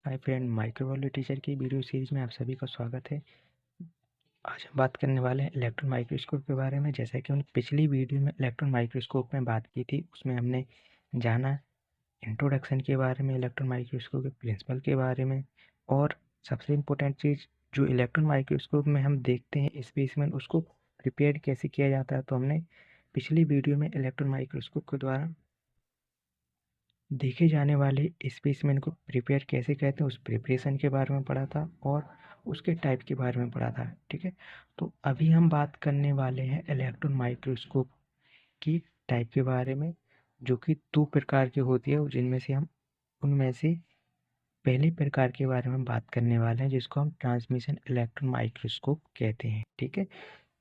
Hi friend, microbiology teacher की video series में आप सभी का स्वागत है। आज हम बात करने वाले हैं इलेक्ट्रॉन माइक्रोस्कोप के बारे में। जैसा कि हमने पिछली वीडियो में इलेक्ट्रॉन माइक्रोस्कोप में बात की थी, उसमें हमने जाना इंट्रोडक्शन के बारे में, इलेक्ट्रॉन माइक्रोस्कोप के प्रिंसिपल के बारे में, और सबसे इम्पोर्टेंट चीज़ जो इलेक्ट्रॉन माइक्रोस्कोप में हम देखते हैं स्पेसिमेन, उसको प्रिपेयर कैसे किया जाता है। तो हमने पिछली वीडियो में इलेक्ट्रॉन माइक्रोस्कोप के द्वारा देखे जाने वाले स्पेसिमेन को प्रिपेयर कैसे कहते हैं, उस प्रिपरेशन के बारे में पढ़ा था और उसके टाइप के बारे में पढ़ा था। ठीक है, तो अभी हम बात करने वाले हैं इलेक्ट्रॉन माइक्रोस्कोप की टाइप के बारे में, जो कि दो प्रकार की होती है, जिनमें से हम उनमें से पहले प्रकार के बारे में बात करने वाले हैं, जिसको हम ट्रांसमिशन इलेक्ट्रॉन माइक्रोस्कोप कहते हैं। ठीक है,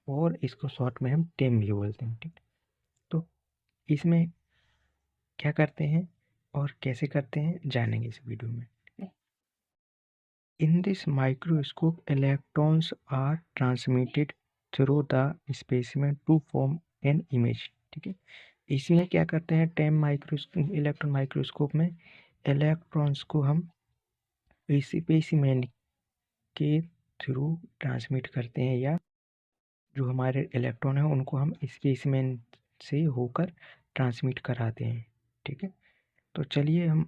और इसको शॉर्ट में हम टेम भी बोलते हैं। ठीक, तो इसमें क्या करते हैं और कैसे करते हैं जानेंगे इस वीडियो में। In this microscope, electrons are transmitted through the specimen to form an image। ठीक है, इसमें क्या करते हैं, टेम माइक्रोस्कोप इलेक्ट्रॉन माइक्रोस्कोप में इलेक्ट्रॉन्स को हम स्पेसिमेन के थ्रू ट्रांसमिट करते हैं, या जो हमारे इलेक्ट्रॉन है उनको हम स्पेसिमेन से होकर ट्रांसमिट कराते हैं। ठीक है, तो चलिए हम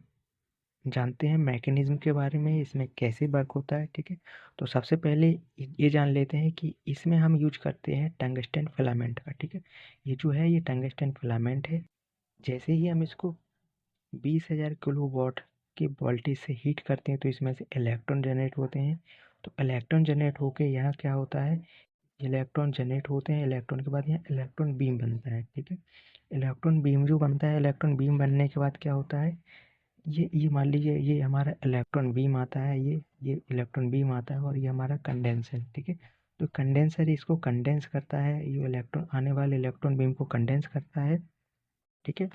जानते हैं मैकेनिज्म के बारे में, इसमें कैसे वर्क होता है। ठीक है, तो सबसे पहले ये जान लेते हैं कि इसमें हम यूज करते हैं टंगस्टन फिलामेंट का। ठीक है, ये जो है ये टंगस्टन फिलामेंट है। जैसे ही हम इसको 20,000 किलो वाट की वोल्टेज से हीट करते हैं, तो इसमें से इलेक्ट्रॉन जनरेट होते हैं। तो इलेक्ट्रॉन जनरेट होके यहाँ क्या होता है, इलेक्ट्रॉन जनरेट होते हैं, इलेक्ट्रॉन के बाद यहाँ इलेक्ट्रॉन बीम बनता है। ठीक है, इलेक्ट्रॉन बीम जो बनता है, इलेक्ट्रॉन बीम बनने के बाद क्या होता है, ये मान लीजिए ये हमारा इलेक्ट्रॉन बीम आता है, ये इलेक्ट्रॉन बीम आता है, और ये हमारा कंडेंसर। ठीक है, तो कंडेंसर इसको कंडेंस करता है, ये इलेक्ट्रॉन आने वाले इलेक्ट्रॉन बीम को कंडेंस करता है। ठीक है,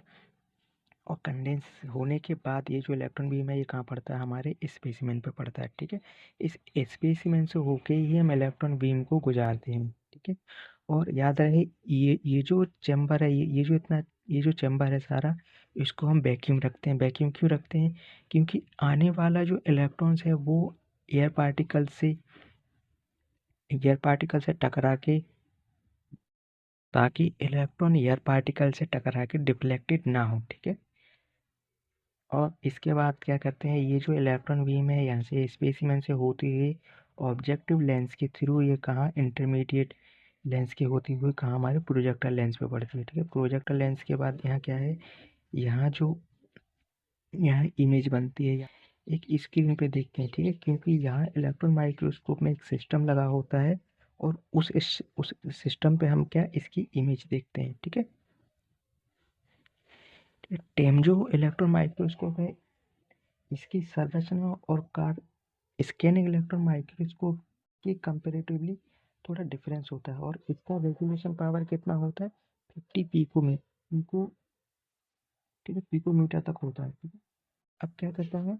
और कंडेंस होने के बाद ये जो इलेक्ट्रॉन बीम है ये कहाँ पड़ता है, हमारे स्पेसिमेन पे पड़ता है। ठीक है, इस स्पेसिमेन से होके ही हम इलेक्ट्रॉन बीम को गुजारते हैं। ठीक है, और याद रहे ये जो चैम्बर है, ये जो चैम्बर है सारा, इसको हम वैक्यूम रखते हैं। वैक्यूम क्यों रखते हैं, क्योंकि आने वाला जो इलेक्ट्रॉन्स है वो एयर पार्टिकल से टकरा के, ताकि इलेक्ट्रॉन एयर पार्टिकल से टकरा के डिफ्लेक्टेड ना हो। ठीक है, और इसके बाद क्या करते हैं, ये जो इलेक्ट्रॉन बीम है यहाँ से स्पेसिमेन से होती हुई ऑब्जेक्टिव लेंस के थ्रू ये कहाँ इंटरमीडिएट लेंस की होती हुई कहाँ हमारे प्रोजेक्टर लेंस पे पड़ती है। ठीक है, प्रोजेक्टर लेंस के बाद यहाँ क्या है, यहाँ जो यहाँ इमेज बनती है, एक स्क्रीन पे देखते हैं। ठीक है, क्योंकि यहाँ इलेक्ट्रॉन माइक्रोस्कोप में एक सिस्टम लगा होता है, और उस सिस्टम पे हम क्या इसकी इमेज देखते हैं। ठीक है, टेम जो इलेक्ट्रॉन माइक्रोस्कोप है, इसकी संरचना और कार्य स्कैनिंग इलेक्ट्रॉन माइक्रोस्कोप की कंपेरेटिवली थोड़ा डिफरेंस होता है, और इसका रेजोल्यूशन पावर कितना होता है, 50 पिको। ठीक है, पिकोमीटर तक होता है। ठीक है, अब क्या करता है,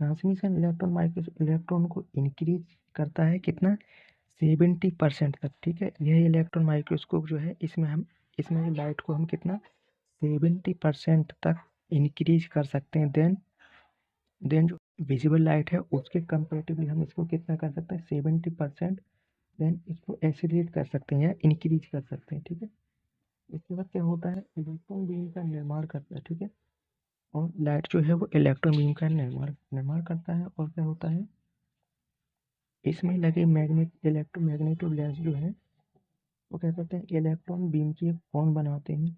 ट्रांसमिशन इलेक्ट्रॉन माइक्रो इलेक्ट्रॉन को इंक्रीज करता है कितना, 70% तक। ठीक है, यह इलेक्ट्रॉन माइक्रोस्कोप जो है, इसमें लाइट को हम कितना 70% तक इंक्रीज कर सकते हैं। देन जो विजिबल लाइट है उसके कंपेरेटिवली हम इसको कितना कर सकते हैं, 70%। देन इसको एक्सीलरेट कर सकते हैं या इंक्रीज कर सकते हैं। ठीक है, इसके बाद क्या होता है, इलेक्ट्रॉन बीम का निर्माण करता है। ठीक है, और लाइट जो है वो इलेक्ट्रॉन बीम का निर्माण निर्माण करता है। और क्या होता है, इसमें लगे इलेक्ट्रोमैग्नेटिक लेंस जो है वो क्या करते हैं, इलेक्ट्रॉन बीम की एक फॉर्म बनाते हैं।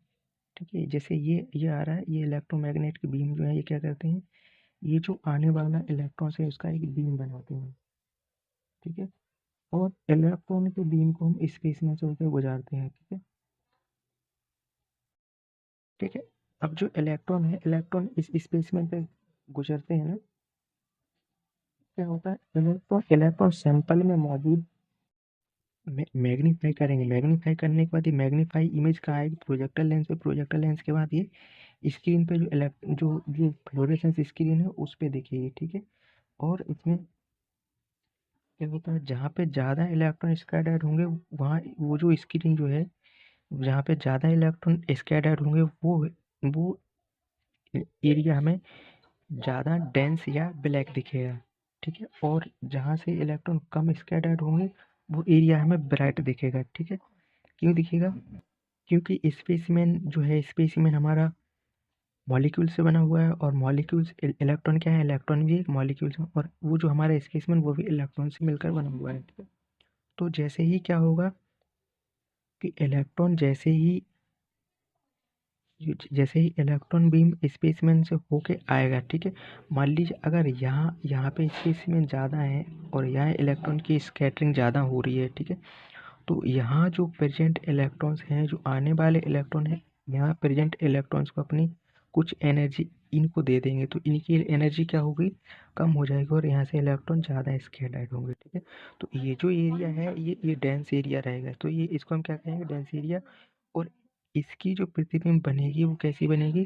ठीक है, जैसे ये आ रहा है, ये इलेक्ट्रोमैग्नेट की बीम जो है ये क्या करते हैं, ये जो आने वाला इलेक्ट्रॉन है उसका एक बीम बनाते हैं। ठीक है, और इलेक्ट्रॉन के बीम को हम स्पेस में से होकर गुजारते हैं। ठीक है, ठीक है, अब जो इलेक्ट्रॉन है, इलेक्ट्रॉन इस स्पेस में पे गुजरते हैं ना, क्या होता है, इलेक्ट्रॉन इलेक्ट्रॉन सैंपल में मौजूद मैग्नीफाई करेंगे। मैग्नीफाई करने के बाद ये मैग्नीफाई इमेज कहाँ आएगी, प्रोजेक्टर लेंस पे। प्रोजेक्टर लेंस के बाद ये स्क्रीन पे जो फ्लोरेसेंस स्क्रीन है उस पे दिखेगी। ठीक है, और इसमें क्या होता है, जहाँ पे ज़्यादा इलेक्ट्रॉन स्कैटर्ड होंगे, वहाँ वो जो स्क्रीन जो है, जहाँ पे ज़्यादा इलेक्ट्रॉन स्कैटर्ड होंगे वो एरिया हमें ज़्यादा डेंस या ब्लैक दिखेगा, ठीक है। और जहाँ से इलेक्ट्रॉन कम स्कैटर्ड होंगे वो एरिया हमें ब्राइट दिखेगा, ठीक है। क्यों दिखेगा? क्योंकि स्पेसिमेन जो है, स्पेसिमेन हमारा मॉलिक्यूल से बना हुआ है, और मॉलिक्यूल्स इलेक्ट्रॉन क्या है, इलेक्ट्रॉन भी एक मॉलिक्यूल्स है, और वो जो हमारा स्पेसिमेन वो भी इलेक्ट्रॉन से मिलकर बना हुआ है, ठीक है। तो जैसे ही क्या होगा कि इलेक्ट्रॉन जैसे ही इलेक्ट्रॉन बीम स्पेसिमेन से होके आएगा, ठीक है। मान लीजिए अगर यहाँ यहाँ पे स्पेसिमेन ज़्यादा है और यहाँ इलेक्ट्रॉन की स्कैटरिंग ज़्यादा हो रही है, ठीक है। तो यहाँ जो प्रेजेंट इलेक्ट्रॉन्स हैं, जो आने वाले इलेक्ट्रॉन हैं, यहाँ प्रेजेंट इलेक्ट्रॉन्स को अपनी कुछ एनर्जी इनको दे देंगे, तो इनकी एनर्जी क्या होगी, कम हो जाएगी, और यहाँ से इलेक्ट्रॉन ज़्यादा स्कैटर्ड होंगे, ठीक है। तो ये जो एरिया है ये डेंस एरिया रहेगा, तो ये इसको हम क्या कहेंगे, डेंस एरिया। और इसकी जो प्रतिबिंब बनेगी वो कैसी बनेगी,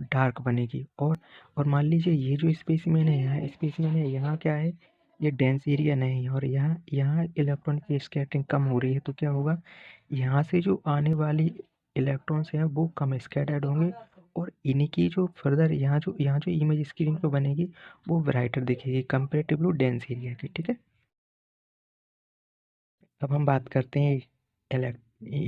डार्क बनेगी। और मान लीजिए ये जो स्पेसिमेन है, यहाँ स्पेसिमेन है, यहाँ क्या है, ये डेंस एरिया नहीं है, और यहाँ यहाँ इलेक्ट्रॉन की स्कैटरिंग कम हो रही है, तो क्या होगा, यहाँ से जो आने वाली इलेक्ट्रॉन्स हैं वो कम स्कैटर्ड होंगे, और इनकी जो फर्दर यहाँ जो इमेज स्क्रीन पे बनेगी वो ब्राइटर दिखेगी कंपेरेटिव टू डेंस एरिया की, ठीक है। अब हम बात करते हैं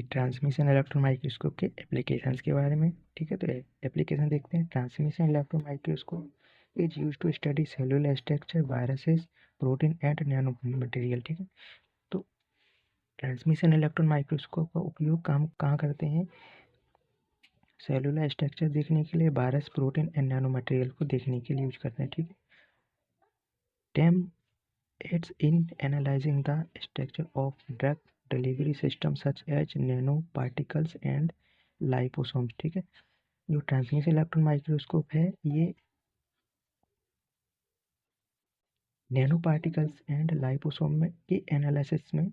ट्रांसमिशन इलेक्ट्रॉन माइक्रोस्कोप के एप्लीकेशंस के बारे में, ठीक है। तो एप्लीकेशन देखते हैं। Transmission electron microscope is use to study cellular structure, viruses, protein and nano material, ठीक है। तो ट्रांसमिशन इलेक्ट्रॉन माइक्रोस्कोप का उपयोग कहाँ करते हैं, सेलुलर स्ट्रक्चर देखने के लिए, virus, protein and nano material को देखने के लिए यूज करते हैं, ठीक है। टेम aids in analyzing the structure of drug delivery systems such as nanoparticles and liposomes, ठीक है। जो ट्रांसमिशन इलेक्ट्रॉन माइक्रोस्कोप है ये नैनो पार्टिकल्स एंड लाइपोसोम में के एनालिसिस में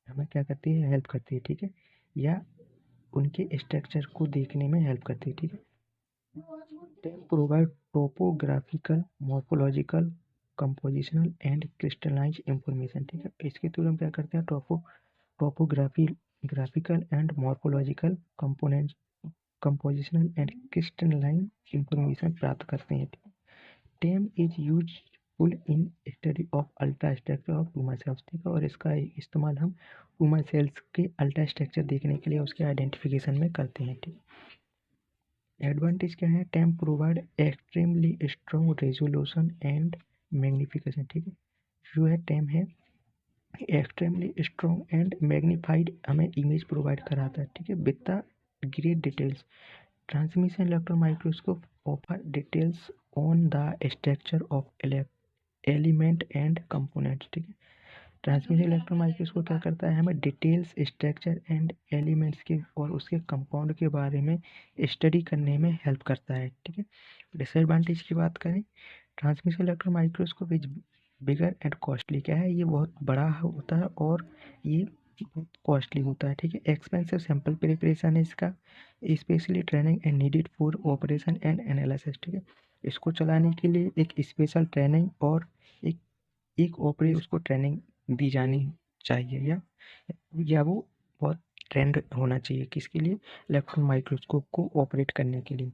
हमें क्या करती है, हेल्प करती है, ठीक है, या उनके स्ट्रक्चर को देखने में हेल्प करती है, ठीक है। Provide topographical, morphological, compositional and crystallize information, ठीक है। इसके थ्रू हम क्या करते हैं, topography, graphical and morphological components, compositional and crystalline information प्राप्त करते हैं। TEM is useful in study of ultra structure of tumour cells, ठीक है। और इसका इस्तेमाल हम ट्यूमर सेल्स के अल्ट्रा स्ट्रक्चर देखने के लिए उसके आइडेंटिफिकेशन में करते हैं, ठीक। एडवांटेज क्या है, TEM provide extremely strong resolution and magnification, ठीक है। जो है टेम है एक्सट्रीमली स्ट्रॉन्ग एंड मैग्नीफाइड हमें इमेज प्रोवाइड कराता है, ठीक है, with the great details. Transmission electron microscope offer details on the structure of element and components, ठीक है। ट्रांसमिशन इलेक्ट्रॉन माइक्रोस्कोप क्या करता है, हमें डिटेल्स स्ट्रक्चर एंड एलिमेंट्स के और उसके कंपाउंड के बारे में स्टडी करने में हेल्प करता है, ठीक है। डिसएडवांटेज की बात करें, transmission electron microscope is bigger and costly, क्या है, ये बहुत बड़ा होता है और ये बहुत कॉस्टली होता है, ठीक है। एक्सपेंसिव सैंपल प्रिपरेशन है इसका, specially training and needed for operation and analysis, ठीक है। इसको चलाने के लिए एक स्पेशल ट्रेनिंग और एक एक ऑपरेट उसको ट्रेनिंग दी जानी चाहिए, या वो बहुत ट्रेंड होना चाहिए किसके लिए, इलेक्ट्रॉन माइक्रोस्कोप को ऑपरेट करने के लिए।